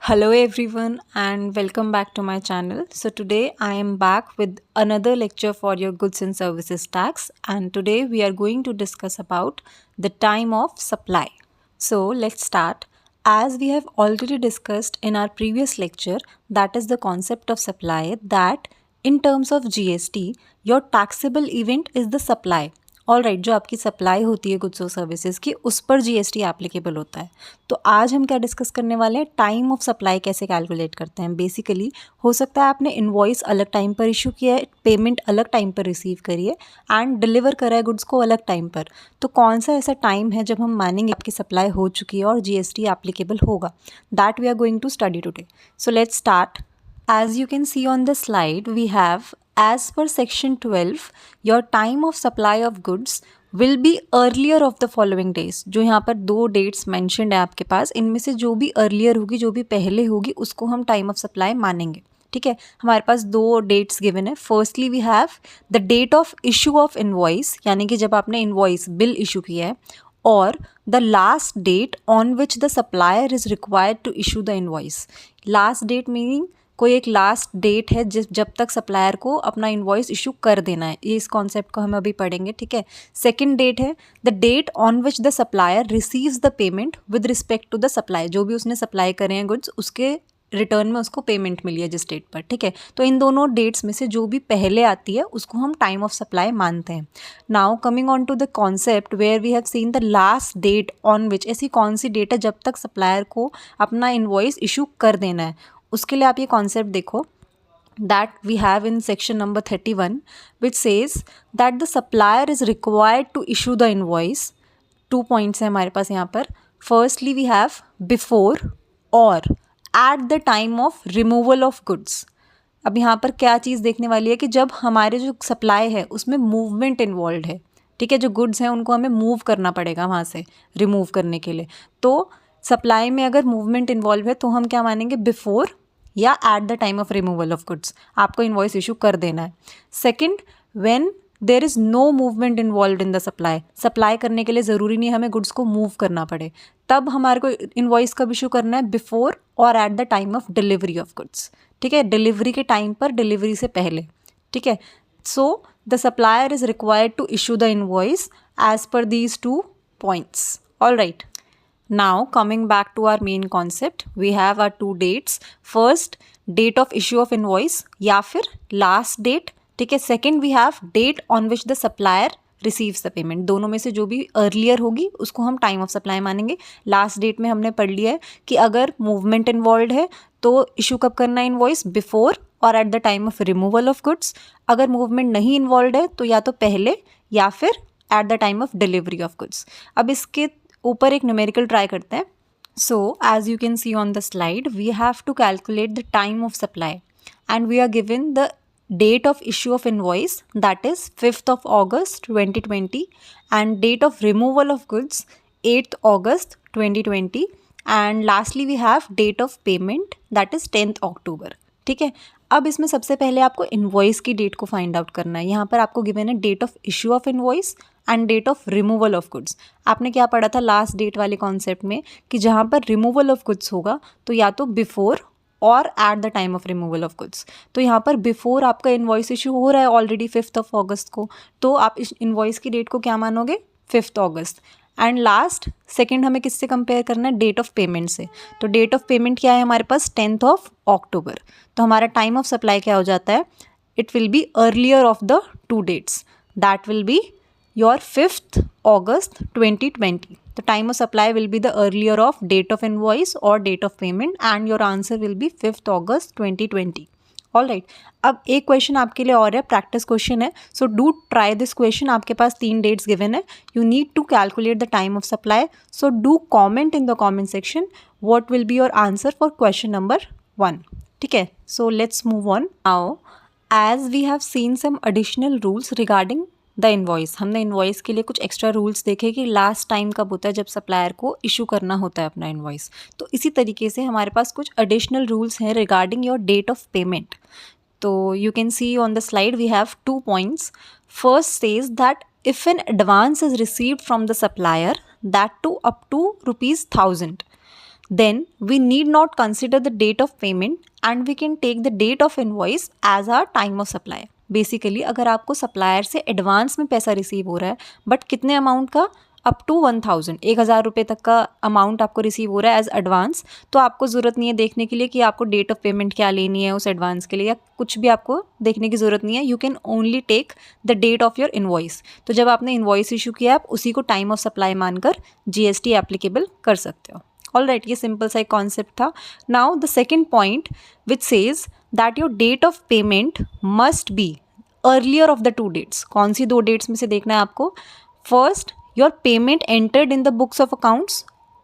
Hello everyone and welcome back to my channel. So today I am back with another lecture for your goods and services tax, and today we are going to discuss about the time of supply. So let's start. As we have already discussed in our previous lecture, that is the concept of supply, that in terms of GST your taxable event is the supply. All right, जो आपकी supply होती है goods और services की, उस पर GST applicable होता है. तो आज हम क्या डिस्कस करने वाले हैं, टाइम ऑफ सप्लाई कैसे कैलकुलेट करते हैं. बेसिकली हो सकता है आपने इनवॉइस अलग टाइम पर इशू किया है, पेमेंट अलग टाइम पर रिसीव करी है एंड डिलीवर करा है गुड्स को अलग टाइम पर. तो कौन सा ऐसा टाइम है जब हम मानेंगे आपकी सप्लाई हो चुकी है और जीएसटी एप्लीकेबल होगा, that we are going to study today. So let's start. As you can see on the slide, we have, as per section 12, your time of supply of goods will be earlier of the following days. जो यहाँ पर दो dates mentioned है आपके पास, इनमें से जो भी अर्लियर होगी, जो भी पहले होगी, उसको हम टाइम ऑफ सप्लाई मानेंगे. ठीक है, हमारे पास दो डेट्स गिवन है. Firstly we have the date of issue of invoice, यानी कि जब आपने इनवॉइस बिल इशू किया है, और the last date on which the supplier is required to issue the invoice. Last date meaning कोई एक लास्ट डेट है जब तक सप्लायर को अपना इनवॉइस इशू कर देना है. ये इस कॉन्सेप्ट को हम अभी पढ़ेंगे. ठीक है, सेकंड डेट है the date on which the supplier receives the payment with respect to the supply. जो भी उसने सप्लाई करे हैं गुड्स, उसके रिटर्न में उसको पेमेंट मिली है जिस डेट पर. ठीक है, तो इन दोनों डेट्स में से जो भी पहले आती है उसको हम टाइम ऑफ सप्लाई मानते हैं. Now coming on to the concept where we have seen the last date on which, ऐसी कौन सी डेट है जब तक सप्लायर को अपना इनवॉइस इशू कर देना है. उसके लिए आप ये कॉन्सेप्ट देखो, that we have in section number 31 which says that the supplier is required to issue the invoice. 2 points हैं हमारे पास यहाँ पर. फर्स्टली वी हैव बिफोर और at the time of removal of goods. अब यहाँ पर क्या चीज़ देखने वाली है कि जब हमारे जो सप्लाई है उसमें मूवमेंट इन्वॉल्व है. ठीक है, जो गुड्स हैं उनको हमें मूव करना पड़ेगा वहाँ से रिमूव करने के लिए. तो सप्लाई में अगर मूवमेंट इन्वॉल्व है तो हम क्या मानेंगे, बिफोर या at the time of removal of goods आपको इनवॉइस इशू कर देना है. Second, when there is no movement involve in the supply, supply करने के लिए ज़रूरी नहीं हमें गुड्स को मूव करना पड़े, तब हमारे को इनवॉइस कब इशू करना है, बिफोर और at the time of delivery of goods. ठीक है, डिलीवरी के टाइम पर, डिलीवरी से पहले. ठीक है, so the supplier is required to issue the invoice as per these 2 points. All right. Now coming back to our main concept, we have our 2 dates. First, date of issue of invoice या फिर last date. ठीक है, second we have date on which the supplier receives the payment. दोनों में से जो भी earlier होगी उसको हम time of supply मानेंगे. last date में हमने पढ़ लिया है कि अगर movement involved है तो issue कब करना है invoice, before और at the time of removal of goods. अगर movement नहीं involved है तो या तो पहले या फिर at the time of delivery of goods. अब इसके ऊपर एक न्यूमेरिकल ट्राई करते हैं. So as you can see on the slide, we have to calculate the time of supply and we are given the date of issue of invoice, that is 5th of August 2020, and date of removal of goods 8th August 2020, and lastly we have date of payment, that is 10th October. ठीक है, अब इसमें सबसे पहले आपको invoice की date को find out करना है. यहाँ पर आपको गिवन है date of issue of invoice and date of removal of goods. आपने क्या पढ़ा था लास्ट डेट वाले कॉन्सेप्ट में कि जहाँ पर रिमूवल ऑफ गुड्स होगा तो या तो बिफोर और at the time of removal of goods. तो यहाँ पर बिफोर आपका इनवॉइस इशू हो रहा है ऑलरेडी 5th of August को, तो आप इस इनवॉइस की डेट को क्या मानोगे, 5th August. And last second हमें किससे कंपेयर करना है, डेट ऑफ पेमेंट से. तो डेट ऑफ पेमेंट क्या है हमारे पास, 10th of October. तो हमारा टाइम ऑफ सप्लाई क्या हो जाता है, it will be earlier of the 2 dates, that will B your 5th August 2020. The time of supply will be the earlier of date of invoice or date of payment, and your answer will be 5th August 2020. All right. अब एक question आपके लिए और है, practice question है. So do try this question. आपके पास 3 dates given है. You need to calculate the time of supply. So do comment in the comment section what will be your answer for question number 1. ठीक है, so let's move on. Now as we have seen some additional rules regarding the invoice, हमने invoice के लिए कुछ extra rules देखे कि last time कब होता है जब सप्लायर को इशू करना होता है अपना इन्वॉइस. तो इसी तरीके से हमारे पास कुछ एडिशनल रूल्स हैं regarding your date of payment. तो you can see on the slide we have 2 points. First says that if an advance is received from the supplier, that too up to ₹1000, then we need not consider the date of payment and we can take the date of invoice as our time of supply. Basically अगर आपको supplier से advance में पैसा receive हो रहा है but कितने amount का, अप टू 1,000 रुपये तक का अमाउंट आपको रिसीव हो रहा है एज एडवांस, तो आपको ज़रूरत नहीं है देखने के लिए कि आपको डेट ऑफ पेमेंट क्या लेनी है उस एडवांस के लिए, या कुछ भी आपको देखने की ज़रूरत नहीं है. You can only take the date of your invoice. तो जब आपने इन्वॉइस इशू किया आप उसी को टाइम ऑफ सप्लाई मानकर GST एप्लीकेबल कर सकते हो. ऑल राइट, ये सिंपल सा एक कॉन्सेप्ट था. Now the second point which says that your date of payment must be earlier of the two dates. कौन सी दो डेट्स में से देखना है आपको? First, your payment entered in the books of accounts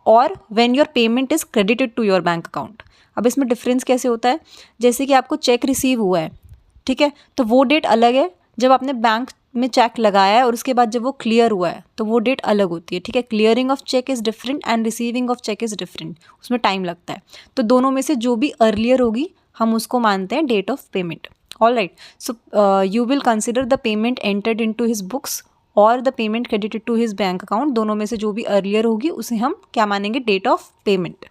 or when your payment is credited to your bank account. अब इसमें डिफरेंस कैसे होता है? जैसे कि आपको चेक रिसीव हुआ है, ठीक है, तो वो डेट अलग है. जब आपने बैंक में चेक लगाया है और उसके बाद जब वो क्लियर हुआ है तो वो डेट अलग होती है, ठीक है. Clearing of cheque is different and receiving of cheque is different, उसमें टाइम लगता है. तो दोनों में से जो भी अर्लियर होगी हम उसको मानते हैं date of payment. All right, so you will consider the payment entered into his books और the payment credited to his bank account. दोनों में से जो भी अर्लियर होगी उसे हम क्या मानेंगे? Date of payment.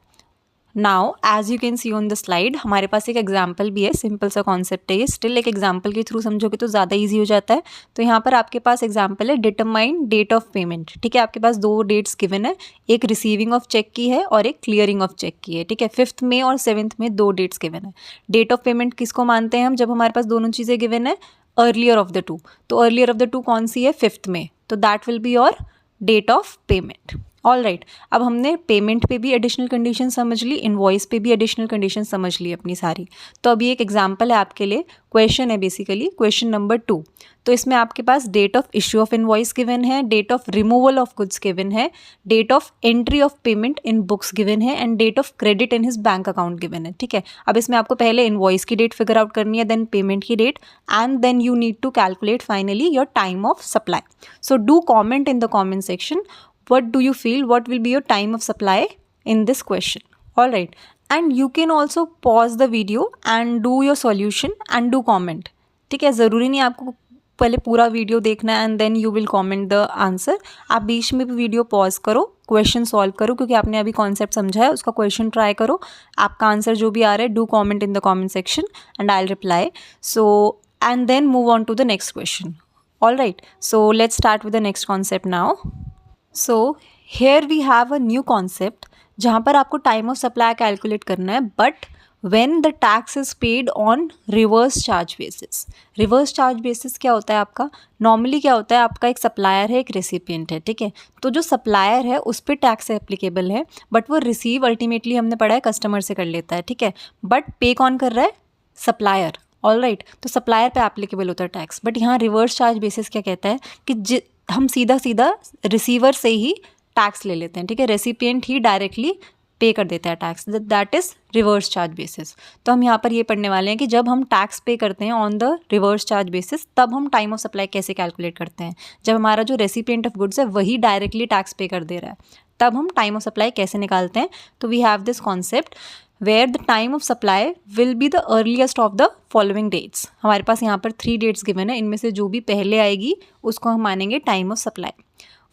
Now as you can see on the slide, हमारे पास एक एग्जाम्पल भी है. सिंपल सा कॉन्सेप्ट है ये, स्टिल एक एग्जाम्पल के थ्रू समझोगे तो ज़्यादा ईजी हो जाता है. तो यहाँ पर आपके पास एग्जाम्पल है डिटरमाइन डेट ऑफ पेमेंट. ठीक है, आपके पास दो डेट्स गिवन है, एक रिसीविंग ऑफ चेक की है और एक क्लियरिंग ऑफ चेक की है. ठीक है, 5 मई और 7 मई दो डेट्स गिवन है. डेट ऑफ पेमेंट किसको मानते हैं हम? जब हमारे पास दोनों चीज़ें गिवन है अर्लियर ऑफ द टू. तो अर्लियर ऑफ द टू कौन सी है? 5 मई. तो that will be your date of payment. All right, अब हमने पेमेंट पे भी एडिशनल कंडीशन समझ ली, इनवॉइस पे भी एडिशनल कंडीशन समझ ली अपनी सारी. तो अभी एक एग्जांपल है आपके लिए, क्वेश्चन है बेसिकली, क्वेश्चन नंबर 2. तो इसमें आपके पास date of issue of invoice given है, date of removal of goods given है, date of entry of payment in books given है and date of credit in his bank account given है. ठीक है, अब इसमें आपको पहले इनवॉइस की डेट फिगर आउट करनी है, देन पेमेंट की date and then you need to calculate finally your time of supply. So do comment in the comment section. What do you feel? What will be your time of supply in this question? All right. And you can also pause the video and do your solution and do comment. ठीक है, ज़रूरी नहीं आपको पहले पूरा video देखना है and then you will comment the answer. आप बीच में भी वीडियो पॉज करो, क्वेश्चन सॉल्व करो, क्योंकि आपने अभी कॉन्सेप्ट समझा है उसका क्वेश्चन ट्राई करो. आपका आंसर जो भी आ रहा है do comment in the comment section and I will reply. So and then move on to the next question. All right, so let's start with the next concept now. So here we have a new concept जहाँ पर आपको time of supply calculate करना है, but when the tax is paid on reverse charge basis. Reverse charge basis क्या होता है आपका? Normally क्या होता है, आपका एक सप्लायर है, एक रेसिपिएंट है. ठीक है, तो जो सप्लायर है उस पर टैक्स एप्लीकेबल है, बट वो रिसीव अल्टीमेटली हमने पढ़ा है कस्टमर से कर लेता है. ठीक है, बट पे कौन कर रहा है? सप्लायर. ऑल राइट, तो सप्लायर पे एप्लीकेबल होता है टैक्स. बट यहाँ रिवर्स चार्ज बेसिस क्या कहता है कि हम सीधा सीधा रिसीवर से ही टैक्स ले लेते हैं. ठीक है, रेसिपिएंट ही डायरेक्टली पे कर देता है tax, that is reverse charge basis. तो हम यहाँ पर ये पढ़ने वाले हैं कि जब हम टैक्स पे करते हैं on the reverse charge basis तब हम टाइम ऑफ सप्लाई कैसे कैलकुलेट करते हैं. जब हमारा जो रेसिपिएंट ऑफ गुड्स है वही डायरेक्टली टैक्स पे कर दे रहा है तब हम टाइम ऑफ सप्लाई कैसे निकालते हैं. तो we have this concept where the time of supply will be the earliest of the following dates. हमारे पास यहाँ पर 3 डेट्स गिवन है, इनमें से जो भी पहले आएगी उसको हम मानेंगे time of supply.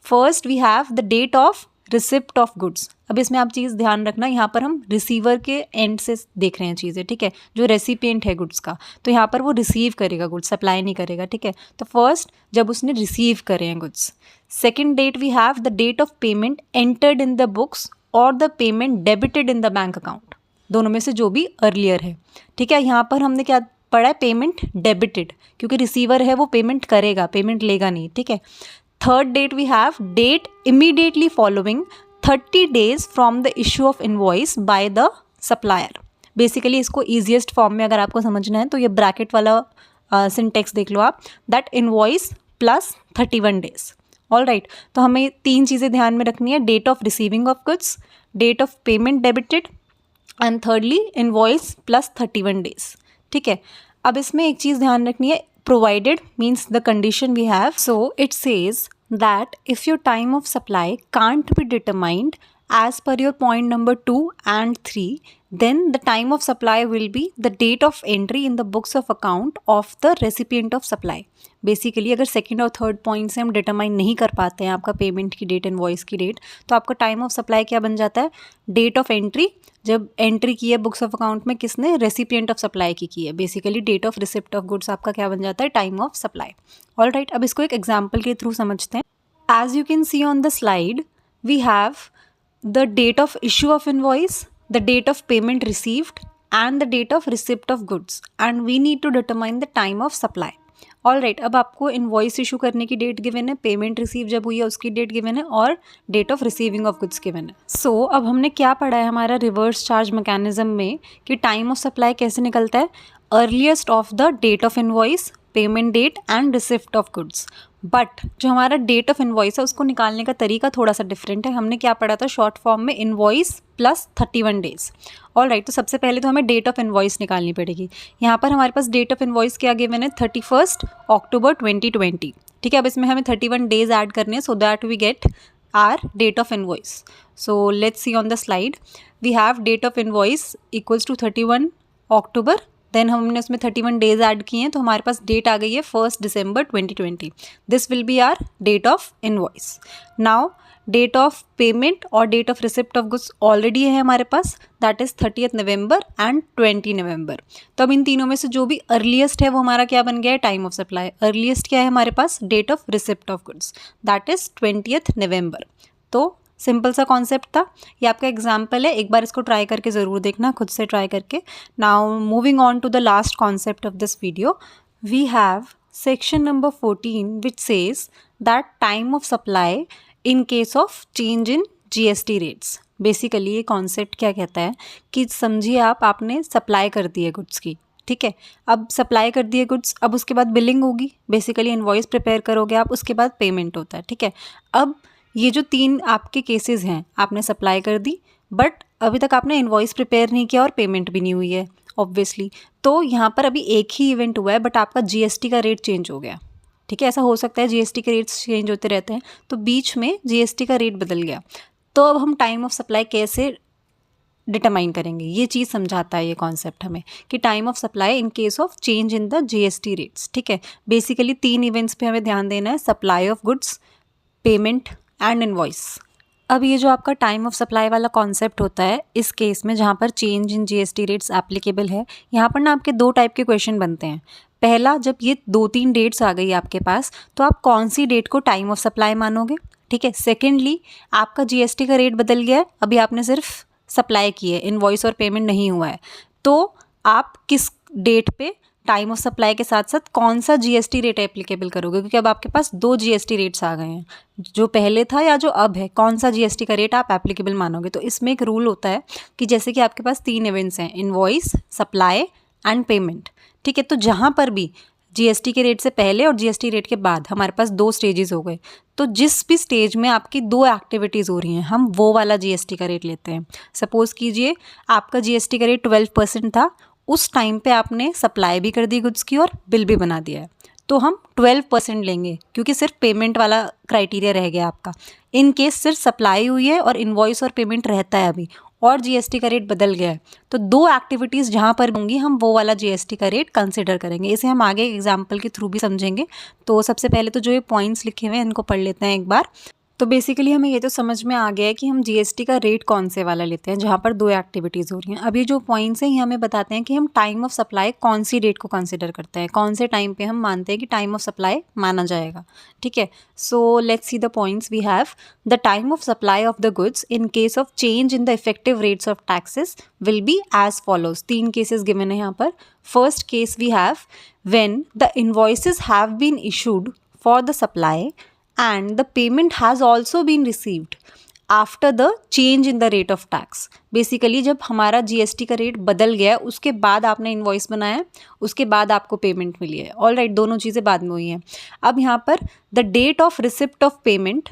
First we have the date of receipt of goods. अब इसमें आप चीज़ ध्यान रखना, यहाँ पर हम रिसीवर के एंड से देख रहे हैं चीज़ें. ठीक है, जो रेसिपिएंट है गुड्स का, तो यहाँ पर वो रिसीव करेगा गुड्स, सप्लाई नहीं करेगा. ठीक है, तो फर्स्ट जब उसने रिसीव करे हैं goods. Second date we have the date of payment entered in the books और the payment debited in the bank account. दोनों में से जो भी अर्लियर है. ठीक है, यहाँ पर हमने क्या पढ़ा है? पेमेंट डेबिटेड, क्योंकि रिसीवर है वो पेमेंट करेगा, पेमेंट लेगा नहीं. ठीक है, third date we have date immediately following 30 days from the issue of invoice by the supplier. Basically इसको ईजिएस्ट फॉर्म में अगर आपको समझना है तो ये ब्रैकेट वाला सिंटेक्स देख लो आप, that invoice plus 31 days. All right, तो हमें 3 चीज़ें ध्यान में रखनी है, date of receiving of goods, date of payment debited and thirdly invoice plus 31 days. ठीक है, अब इसमें एक चीज़ ध्यान रखनी है, provided means the condition we have. So it says that if your time of supply can't be determined as per your point number 2 and 3, then the time of supply will be the date of entry in the books of account of the recipient of supply. Basically अगर second और third point से हम determine नहीं कर पाते हैं आपका payment की डेट, इनवॉइस की डेट, तो आपका टाइम ऑफ सप्लाई क्या बन जाता है? डेट ऑफ एंट्री, जब एंट्री की है बुक्स ऑफ अकाउंट में किसने? रेसिपिएंट ऑफ सप्लाई की है। Basically date of receipt of goods आपका क्या बन जाता है? Time of supply. All right, अब इसको एक एग्जाम्पल के थ्रू समझते हैं। As you can see on the slide, we have the date of issue of invoice, the date of payment received and the date of receipt of goods, and we need to determine the time of supply. All right, अब आपको invoice issue करने की date given है, payment receive जब हुई है उसकी date given है, और date of receiving of goods given है। सो अब हमने क्या पढ़ा है हमारा रिवर्स चार्ज मैकेनिज्म में कि टाइम ऑफ सप्लाई कैसे निकलता है? Earliest of the date of invoice, payment date and receipt of goods. But जो हमारा डेट ऑफ इन्वॉइस है उसको निकालने का तरीका थोड़ा सा डिफरेंट है। हमने क्या पढ़ा था शॉर्ट फॉर्म में? Invoice plus 31 days. All right, तो सबसे पहले तो हमें डेट ऑफ इन्वॉइस निकालनी पड़ेगी। यहाँ पर हमारे पास डेट ऑफ इन्वॉइस क्या गिवन है? 31 अक्टूबर 2020। ठीक है, अब इसमें हमें 31 डेज ऐड करने हैं so that we get our date of invoice. So let's see on the slide, we have date of invoice equals to 31 October, then हमने उसमें 31 डेज ऐड किए हैं तो हमारे पास डेट आ गई है 1 दिसंबर 2020। This will be our date of invoice. Now date of payment और date of receipt of goods already है हमारे पास, दैट इज 30 नवंबर एंड 20 नवंबर। तो अब इन तीनों में से जो भी अर्लीस्ट है वो हमारा क्या बन गया है? Time of supply. अर्लीस्ट क्या है हमारे पास? Date of receipt of goods, that is 20 नवंबर। तो सिंपल सा कॉन्सेप्ट था, ये आपका एग्जाम्पल है, एक बार इसको ट्राई करके ज़रूर देखना, खुद से ट्राई करके। Now moving on to the last concept of this video, we have section number 14 which says that time of supply in case of change in GST rates. Basically ये कॉन्सेप्ट क्या कहता है कि समझिए आपने सप्लाई कर दी है गुड्स की, ठीक है, अब सप्लाई कर दिए गुड्स, अब उसके बाद बिलिंग होगी, बेसिकली इनवॉइस प्रिपेयर करोगे आप, उसके बाद पेमेंट होता है, ठीक है। अब ये जो 3 आपके केसेस हैं, आपने सप्लाई कर दी बट अभी तक आपने इनवॉइस प्रिपेयर नहीं किया और पेमेंट भी नहीं हुई है ऑब्वियसली, तो यहाँ पर अभी एक ही इवेंट हुआ है बट आपका GST का रेट चेंज हो गया, ठीक है। ऐसा हो सकता है, GST के रेट्स चेंज होते रहते हैं, तो बीच में GST का रेट बदल गया, तो अब हम टाइम ऑफ सप्लाई कैसे डिटरमाइन करेंगे? ये चीज़ समझाता है ये कॉन्सेप्ट हमें कि time of supply in case of change in the GST rates, ठीक है। बेसिकली 3 इवेंट्स पे हमें ध्यान देना है, supply of goods, payment and invoice. अब ये जो आपका टाइम ऑफ सप्लाई वाला कॉन्सेप्ट होता है, इस केस में जहाँ पर change in GST rates applicable है, यहाँ पर ना आपके 2 टाइप के क्वेश्चन बनते हैं। पहला, जब ये 2-3 डेट्स आ गई आपके पास तो आप कौन सी डेट को टाइम ऑफ सप्लाई मानोगे, ठीक है। सेकेंडली, आपका GST का रेट बदल गया है, अभी आपने सिर्फ सप्लाई की है, इनवॉइस और पेमेंट नहीं हुआ है, तो आप किस डेट पे टाइम ऑफ सप्लाई के साथ साथ कौन सा GST रेट एप्लीकेबल करोगे, क्योंकि अब आपके पास 2 GST रेट्स आ गए हैं, जो पहले था या जो अब है, कौन सा GST का रेट आप एप्लीकेबल मानोगे। तो इसमें एक रूल होता है कि जैसे कि आपके पास 3 इवेंट्स हैं, इनवॉइस, सप्लाई एंड पेमेंट, ठीक है, तो जहाँ पर भी GST के रेट से पहले और GST रेट के बाद हमारे पास 2 स्टेजेस हो गए, तो जिस भी स्टेज में आपकी 2 एक्टिविटीज़ हो रही हैं, हम वो वाला GST का रेट लेते हैं। सपोज़ कीजिए आपका GST का रेट 12% था, उस टाइम पे आपने सप्लाई भी कर दी गुड्स की और बिल भी बना दिया है, तो हम 12% लेंगे, क्योंकि सिर्फ पेमेंट वाला क्राइटेरिया रह गया आपका। इन केस सिर्फ सप्लाई हुई है और इनवॉइस और पेमेंट रहता है अभी, और GST का रेट बदल गया है, तो 2 एक्टिविटीज़ जहाँ पर होंगी हम वो वाला GST का रेट कंसिडर करेंगे। इसे हम आगे एग्जाम्पल के थ्रू भी समझेंगे। तो सबसे पहले तो जो ये पॉइंट्स लिखे हुए हैं इनको पढ़ लेते हैं एक बार। तो बेसिकली हमें ये तो समझ में आ गया है कि हम GST का रेट कौन से वाला लेते हैं जहाँ पर 2 एक्टिविटीज़ हो रही हैं। अब ये जो पॉइंट्स हैं ये हमें बताते हैं कि हम टाइम ऑफ सप्लाई कौन सी डेट को कंसिडर करते हैं, कौन से टाइम पे हम मानते हैं कि टाइम ऑफ सप्लाई माना जाएगा, ठीक है। So let's see the points we have. The time of supply of the goods in case of change in the effective rates of taxes will be as follows. 3 cases given है यहाँ पर। First case we have when the invoices have been issued for the supply and the payment has also been received after the change in the rate of tax। Basically जब हमारा GST का rate बदल गया है उसके बाद आपने invoice बनाया, उसके बाद आपको पेमेंट मिली है। ऑल राइट, दोनों चीज़ें बाद में हुई हैं। अब यहाँ पर the date of receipt of payment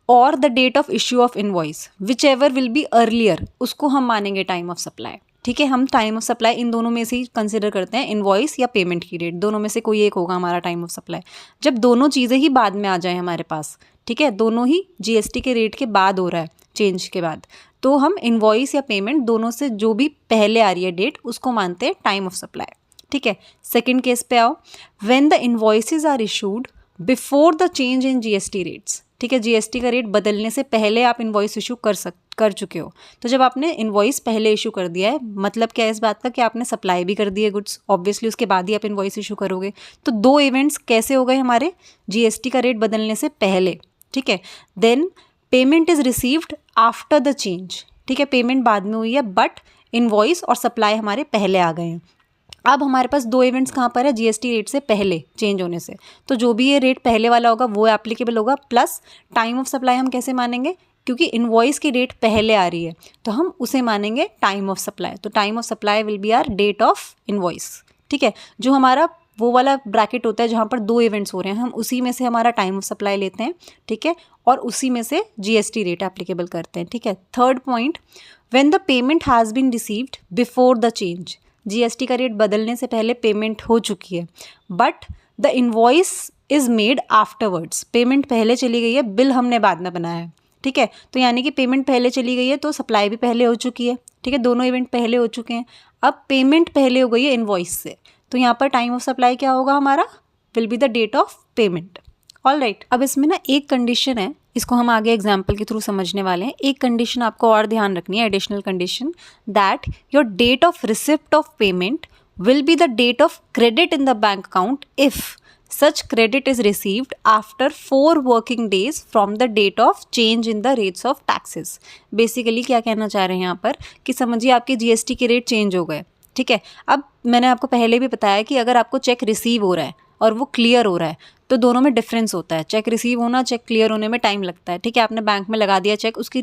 और the date of issue of invoice whichever will be earlier, उसको हम मानेंगे टाइम ऑफ सप्लाई, ठीक है। हम टाइम ऑफ सप्लाई इन दोनों में से ही कंसिडर करते हैं, इनवॉइस या पेमेंट की डेट, दोनों में से कोई एक होगा हमारा टाइम ऑफ सप्लाई। जब दोनों चीज़ें ही बाद में आ जाए हमारे पास, ठीक है, दोनों ही GST के रेट के बाद हो रहा है, चेंज के बाद, तो हम इन्वॉइस या पेमेंट दोनों से जो भी पहले आ रही है डेट उसको मानते हैं टाइम ऑफ सप्लाई। ठीक है, सेकंड केस पे आओ, when the invoices are issued before the change in GST rates. ठीक है, जीएसटी का रेट बदलने से पहले आप इन्वॉइस इशू कर चुके हो। तो जब आपने इन्वॉइस पहले इशू कर दिया है, मतलब क्या है इस बात का कि आपने सप्लाई भी कर दी है गुड्स, ऑब्वियसली उसके बाद ही आप इन्वॉइस इशू करोगे। तो दो इवेंट्स कैसे हो गए हमारे, जीएसटी का रेट बदलने से पहले। ठीक है, then payment is received after the change. ठीक है, पेमेंट बाद में हुई है बट इन्वॉइस और सप्लाई हमारे पहले आ गए हैं। अब हमारे पास दो इवेंट्स कहाँ पर है, जीएसटी रेट से पहले चेंज होने से। तो जो भी ये रेट पहले वाला होगा वो एप्लीकेबल होगा, प्लस टाइम ऑफ सप्लाई हम कैसे मानेंगे, क्योंकि इन्वॉइस की डेट पहले आ रही है तो हम उसे मानेंगे टाइम ऑफ सप्लाई। तो time of supply will be our date of invoice. ठीक है, जो हमारा वो वाला ब्रैकेट होता है जहाँ पर दो इवेंट्स हो रहे हैं, हम उसी में से हमारा टाइम ऑफ सप्लाई लेते हैं। ठीक है, और उसी में से जीएसटी रेट एप्लीकेबल करते हैं। ठीक है, third point, when the payment has been received before the change. GST का रेट बदलने से पहले पेमेंट हो चुकी है but the invoice is made afterwards. Payment पहले चली गई है, बिल हमने बाद में बनाया है। ठीक है, तो यानी कि पेमेंट पहले चली गई है तो सप्लाई भी पहले हो चुकी है। ठीक है, दोनों इवेंट पहले हो चुके हैं। अब पेमेंट पहले हो गई है इन्वॉइस से, तो यहाँ पर टाइम ऑफ सप्लाई क्या होगा हमारा, will be the date of payment. All right, अब इसमें ना एक कंडीशन है, इसको हम आगे एग्जाम्पल के थ्रू समझने वाले हैं। एक कंडीशन आपको और ध्यान रखनी है, additional condition, that your date of receipt of payment will be the date of credit in the bank account if such credit is received after 4 working days from the date of change in the rates of taxes। Basically क्या कहना चाह रहे हैं यहाँ पर कि समझिए आपके जीएसटी के रेट चेंज हो गए। ठीक है, अब मैंने आपको पहले भी बताया कि अगर आपको चेक रिसीव हो रहा है और वो क्लियर हो रहा है तो दोनों में डिफरेंस होता है। चेक रिसीव होना, चेक क्लियर होने में टाइम लगता है। ठीक है, आपने बैंक में लगा दिया चेक, उसकी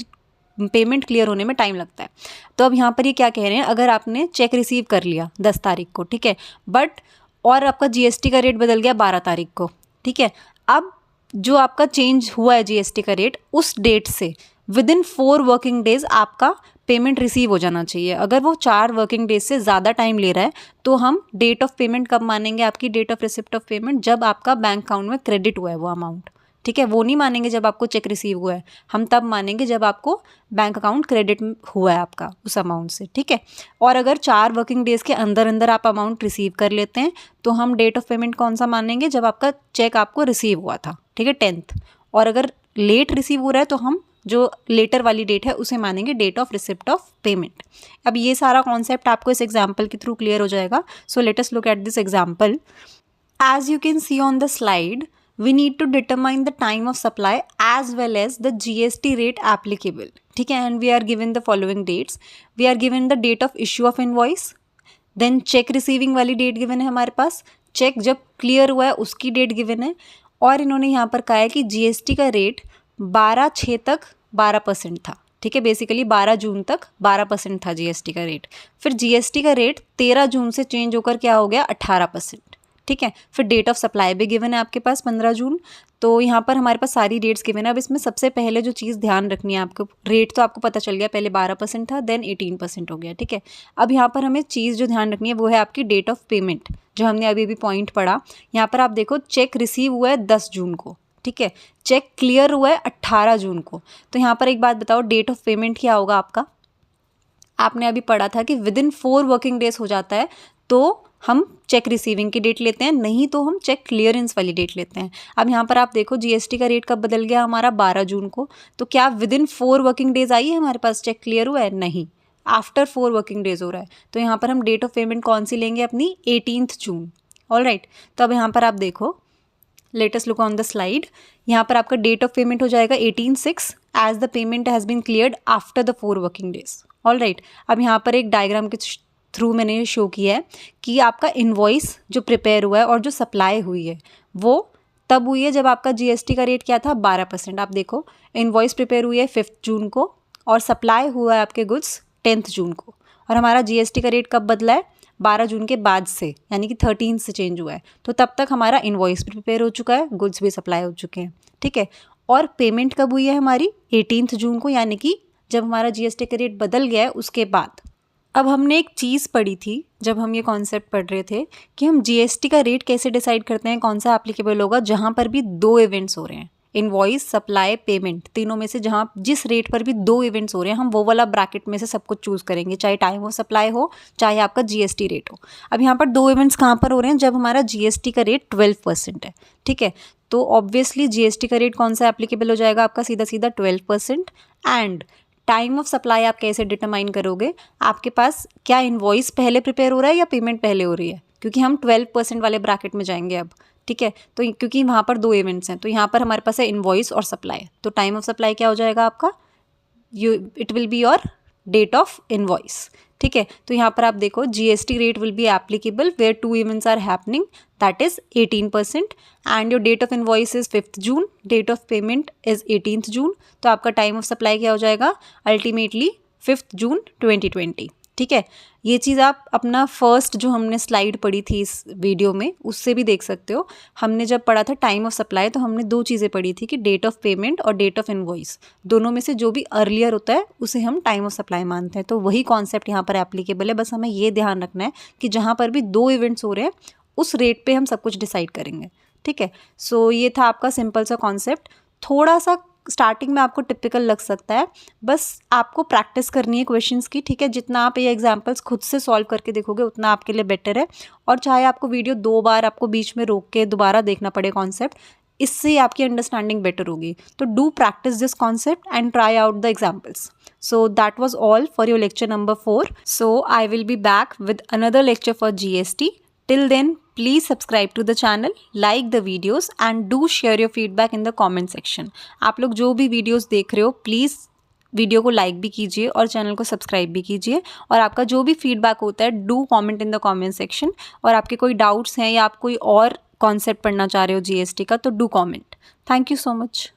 पेमेंट क्लियर होने में टाइम लगता है। तो अब यहाँ पर ये क्या कह रहे हैं, अगर आपने चेक रिसीव कर लिया 10 तारीख को, ठीक है, बट और आपका जीएसटी का रेट बदल गया 12 तारीख को। ठीक है, अब जो आपका चेंज हुआ है जीएसटी का रेट, उस डेट से विद इन 4 वर्किंग डेज आपका पेमेंट रिसीव हो जाना चाहिए। अगर वो 4 वर्किंग डेज से ज़्यादा टाइम ले रहा है तो हम डेट ऑफ पेमेंट कब मानेंगे, आपकी date of receipt of payment जब आपका बैंक अकाउंट में क्रेडिट हुआ है वो अमाउंट। ठीक है, वो नहीं मानेंगे जब आपको चेक रिसीव हुआ है, हम तब मानेंगे जब आपको बैंक अकाउंट क्रेडिट हुआ है आपका उस अमाउंट से। ठीक है, और अगर 4 वर्किंग डेज़ के अंदर अंदर आप अमाउंट रिसीव कर लेते हैं तो हम डेट ऑफ पेमेंट कौन सा मानेंगे, जब आपका चेक आपको रिसीव हुआ था। ठीक है, 10th। और अगर लेट रिसीव हो रहा है तो हम जो लेटर वाली डेट है उसे मानेंगे date of receipt of payment. अब ये सारा कॉन्सेप्ट आपको इस एग्जाम्पल के थ्रू क्लियर हो जाएगा। So let us look at this example. As you can see on the slide, we need to determine the time of supply as well as the GST rate applicable। ठीक है, and we are given the following dates। we are given the date of issue of invoice, then check receiving वाली date given है हमारे पास, check जब clear हुआ है उसकी date given है, और इन्होंने यहाँ पर कहा है कि जीएसटी का रेट 12/6 तक 12% था। ठीक है, बेसिकली 12 जून तक 12% था जीएसटी का रेट। फिर जीएसटी का रेट 13 जून से चेंज होकर क्या हो गया, 18%। ठीक है, फिर डेट ऑफ सप्लाई भी गिवन है आपके पास 15 जून। तो यहाँ पर हमारे पास सारी डेट्स गिवन है। अब इसमें सबसे पहले जो चीज़ ध्यान रखनी है आपको, रेट तो आपको पता चल गया, पहले 12% था, देन 18% हो गया। ठीक है, अब यहाँ पर हमें चीज़ जो ध्यान रखनी है वो है आपकी डेट ऑफ पेमेंट, जो हमने अभी अभी पॉइंट पढ़ा। यहाँ पर आप देखो चेक रिसीव हुआ है 10 जून को। ठीक है, चेक क्लियर हुआ है 18 जून को। तो यहाँ पर एक बात बताओ, डेट ऑफ पेमेंट क्या होगा आपका, आपने अभी पढ़ा था कि विद इन 4 वर्किंग डेज हो जाता है तो हम चेक रिसीविंग की डेट लेते हैं, नहीं तो हम चेक क्लियरेंस वाली डेट लेते हैं। अब यहाँ पर आप देखो जीएसटी का रेट कब बदल गया हमारा, 12 जून को। तो क्या with in 4 working days I है हमारे पास, चेक क्लियर हुआ है, नहीं, आफ्टर 4 वर्किंग डेज हो रहा है। तो यहाँ पर हम डेट ऑफ पेमेंट कौन सी लेंगे अपनी, 18 जून। ऑल राइट, तो अब यहाँ पर आप देखो, let us look on the slide. यहाँ पर आपका डेट ऑफ पेमेंट हो जाएगा 18/6 as the payment has been cleared after the 4 working days. All right, अब यहाँ पर एक डायग्राम के थ्रू मैंने ये शो किया है कि आपका इन्वॉइस जो प्रिपेयर हुआ है और जो सप्लाई हुई है वो तब हुई है जब आपका जीएसटी का रेट क्या था, 12%। आप देखो इन्वॉइस प्रिपेयर हुई है 5 जून को और सप्लाई हुआ है आपके गुड्स 10th जून को, और हमारा जीएसटी का रेट कब बदला है, 12 जून के बाद से, यानी कि 13 से चेंज हुआ है। तो तब तक हमारा इन्वॉइस भी प्रिपेयर हो चुका है, गुड्स भी सप्लाई हो चुके हैं। ठीक है, और पेमेंट कब हुई है हमारी, 18 जून को, यानी कि जब हमारा जीएसटी का रेट बदल गया है उसके बाद। अब हमने एक चीज़ पढ़ी थी जब हम ये कॉन्सेप्ट पढ़ रहे थे कि हम जीएसटी का रेट कैसे डिसाइड करते हैं, कौन सा एप्लीकेबल होगा, जहाँ पर भी 2 इवेंट्स हो रहे हैं। इनवॉइस, सप्लाई, पेमेंट, तीनों में से जहाँ जिस रेट पर भी 2 इवेंट्स हो रहे हैं हम वो वाला ब्रैकेट में से सब कुछ चूज़ करेंगे, चाहे टाइम ऑफ सप्लाई हो चाहे आपका जीएसटी रेट हो। अब यहाँ पर 2 इवेंट्स कहाँ पर हो रहे हैं, जब हमारा जीएसटी का रेट 12% है, ठीक है। तो ऑब्वियसली जीएसटी का रेट कौन सा एप्लीकेबल हो जाएगा आपका, सीधा सीधा 12%। एंड टाइम ऑफ सप्लाई आप कैसे डिटरमाइन करोगे, आपके पास क्या इनवॉइस पहले प्रिपेयर हो रहा है या पेमेंट पहले हो रही है, क्योंकि हम 12% वाले ब्रैकेट में जाएंगे अब, ठीक है। तो क्योंकि वहाँ पर 2 इवेंट्स हैं तो यहाँ पर हमारे पास है इनवॉइस और सप्लाई, तो टाइम ऑफ सप्लाई क्या हो जाएगा आपका, it will be your date of invoice, ठीक है। तो यहाँ पर आप देखो GST rate will be applicable where 2 events are happening, that is 18%, and your date of invoice is 5th June, date of payment is 18th June. तो आपका time of supply क्या हो जाएगा अल्टीमेटली 5th जून 2020, ठीक है। ये चीज़ आप अपना फर्स्ट जो हमने स्लाइड पढ़ी थी इस वीडियो में उससे भी देख सकते हो। हमने जब पढ़ा था टाइम ऑफ सप्लाई तो हमने 2 चीज़ें पढ़ी थी कि डेट ऑफ पेमेंट और डेट ऑफ इनवॉइस, दोनों में से जो भी अर्लियर होता है उसे हम टाइम ऑफ सप्लाई मानते हैं। तो वही कॉन्सेप्ट यहाँ पर एप्लीकेबल है, बस हमें ये ध्यान रखना है कि जहाँ पर भी 2 इवेंट्स हो रहे हैं उस रेट पे हम सब कुछ डिसाइड करेंगे, ठीक है। सो ये था आपका सिंपल सा कॉन्सेप्ट, थोड़ा सा स्टार्टिंग में आपको टिपिकल लग सकता है, बस आपको प्रैक्टिस करनी है क्वेश्चंस की, ठीक है। जितना आप ये एग्जांपल्स खुद से सॉल्व करके देखोगे उतना आपके लिए बेटर है। और चाहे आपको वीडियो 2 बार आपको बीच में रोक के दोबारा देखना पड़े कॉन्सेप्ट, इससे आपकी अंडरस्टैंडिंग बेटर होगी। तो do practice this concept and try out the examples. So that was all for your lecture number 4. So I will be back with another lecture for GST. Till then, please subscribe to the channel, like the videos and do share your feedback in the comment section. आप लोग जो भी videos देख रहे हो please video को like भी कीजिए और चैनल को सब्सक्राइब भी कीजिए, और आपका जो भी फीडबैक होता है do comment in the comment section. और आपके कोई डाउट्स हैं या आप कोई और कॉन्सेप्ट पढ़ना चाह रहे हो जीएसटी का तो do comment. Thank you so much.